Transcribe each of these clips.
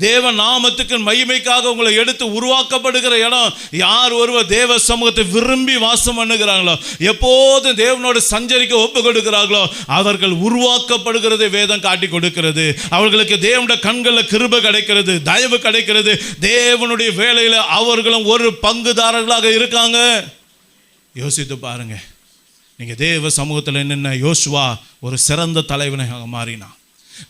தேவ நாமத்துக்கு மகிமைக்காக உங்களை எடுத்து உருவாக்கப்படுகிற இடம். யார் ஒருவர் தேவ சமூகத்தை விரும்பி வாசம் பண்ணுகிறாங்களோ, எப்போதும் தேவனோடு சஞ்சரிக்க ஒப்பு கொடுக்கிறார்களோ, அவர்கள் உருவாக்கப்படுகிறதை வேதம் காட்டி கொடுக்கிறது. அவர்களுக்கு தேவனுடைய கண்களில் கிருபை கிடைக்கிறது, தயவு கிடைக்கிறது. தேவனுடைய வேலையில் அவர்களும் ஒரு பங்குதாரர்களாக இருக்காங்க. யோசித்து பாருங்க. நீங்க தேவ சமூகத்தில் நின்ன யோசுவா ஒரு சிறந்த தலைவனாக மாறினான்.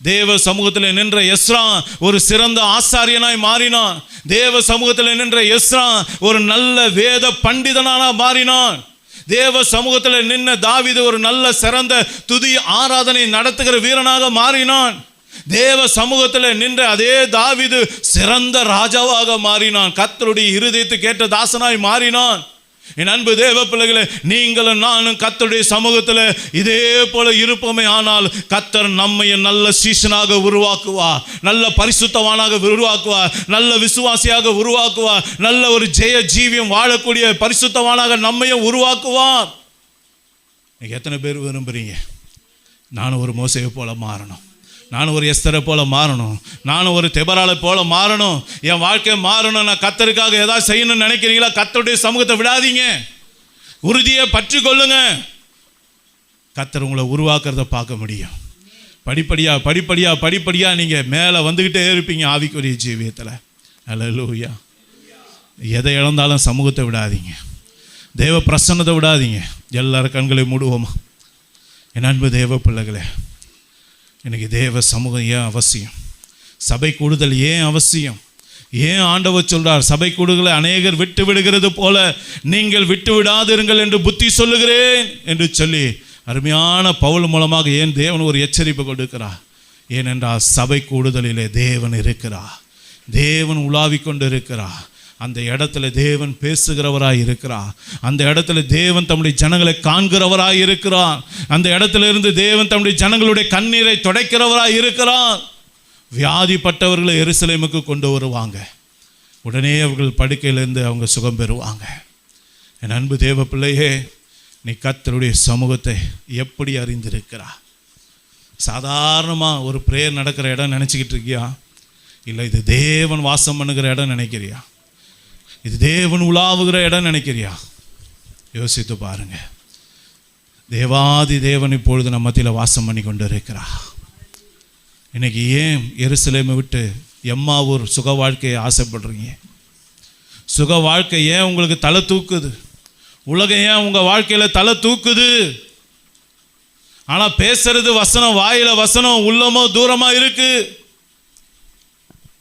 தேவ சமூகத்தில் நின்ற எஸ்ரா ஒரு சிறந்த ஆசாரியனாய் மாறினான். தேவ சமூகத்தில் நின்ற எஸ்ரா ஒரு நல்ல வேத பண்டிதனாக மாறினான். தேவ சமூகத்தில் நின்ன தாவீது ஒரு நல்ல சிறந்த துதி ஆராதனை நடத்துகிற வீரனாக மாறினான். தேவ சமூகத்தில் நின்ற அதே தாவீது சிறந்த ராஜாவாக மாறினான். கர்த்தருடைய இருதயத்துக்கு ஏற்ற தாசனாய் மாறினான். என் அன்பு தேவ பிள்ளைகளே, நீங்களும் நானும் கர்த்தருடைய சமூகத்தில் இதே போல இருப்போமே ஆனால் கர்த்தர் நம்மை நல்ல சீசனாக உருவாக்குவார், நல்ல பரிசுத்தவானாக உருவாக்குவார், நல்ல விசுவாசியாக உருவாக்குவார், நல்ல ஒரு ஜெய ஜீவியம் வாழக்கூடிய பரிசுத்தவானாக நம்மையும் உருவாக்குவார். நீங்கள் எத்தனை பேர் விரும்புகிறீங்க நானும் ஒரு மோசேயை போல மாறணும், நானும் ஒரு எஸ்தரை போல மாறணும், நானும் ஒரு தெபராலை போல மாறணும், என் வாழ்க்கை மாறணும், நான் கர்த்தருக்காக ஏதாவது செய்யணும்னு நினைக்கிறீங்களா? கர்த்தருடைய சமூகத்தை விடாதீங்க, உறுதியை பற்றி கொள்ளுங்க. கர்த்தர் உங்களை உருவாக்குறத பார்க்க முடியும். படிப்படியாக நீங்கள் மேலே வந்துக்கிட்டே இருப்பீங்க ஆவிக்குரிய ஜீவியத்தில். அல்லேலூயா. எதை இழந்தாலும் சமூகத்தை விடாதீங்க, தேவ பிரசன்னத்தை விடாதீங்க. எல்லாரும் கண்களை மூடுவோமா? என் அன்பு தேவ பிள்ளைகளே, எனக்கு தேவ சமூகம் ஏன் அவசியம்? சபை கூடுதல் ஏன் அவசியம்? ஏன் ஆண்டவர் சொல்றார் சபை கூடுதலை அநேகர் விட்டு விடுகிறது போல நீங்கள் விட்டு விடாதிருங்கள் என்று புத்தி சொல்லுகிறேன் என்று சொல்லி அருமையான பவுல் மூலமாக ஏன் தேவன் ஒரு எச்சரிப்பு கொடுக்கிறார்? ஏனென்றால் சபை கூடுதலிலே தேவன் இருக்கிறார், தேவன் உலாவிக் கொண்டு இருக்கிறார். அந்த இடத்துல தேவன் பேசுகிறவராய் இருக்கிறார். அந்த இடத்துல தேவன் தம்முடைய ஜனங்களை காண்கிறவராய் இருக்கிறார். அந்த இடத்துல இருந்து தேவன் தம்முடைய ஜனங்களுடைய கண்ணீரை துடைக்கிறவராய் இருக்கிறார். வியாதிப்பட்டவர்களை எருசலேமுக்கு கொண்டு வருவாங்க, உடனே அவர்கள் படுக்கையிலிருந்து அவங்க சுகம் பெறுவாங்க. என் அன்பு தேவ பிள்ளையே, நீ கர்த்தருடைய சமூகத்தை எப்படி அறிந்திருக்கிறார்? சாதாரணமாக ஒரு பிரேயர் நடக்கிற இடம் நினச்சிக்கிட்டு இருக்கியா? இல்லை இது தேவன் வாசம் பண்ணுகிற இடம் நினைக்கிறியா? இது தேவன் உலாவுகிற இடம் நினைக்கிறியா? யோசித்து பாருங்க. தேவாதி தேவன் இப்பொழுது நம்ம மத்தியில் வாசம் பண்ணி கொண்டு இருக்கிறா. இன்னைக்கு ஏன் எருசலேமை விட்டு எம்மாவூர் சுக வாழ்க்கையை ஆசைப்படுறீங்க? சுக வாழ்க்கை ஏன் உங்களுக்கு தலை தூக்குது? உலகம் ஏன் உங்கள் வாழ்க்கையில் தலை தூக்குது? ஆனால் பேசுறது வசனம், வாயில வசனம், உள்ளமோ தூரமாக இருக்கு.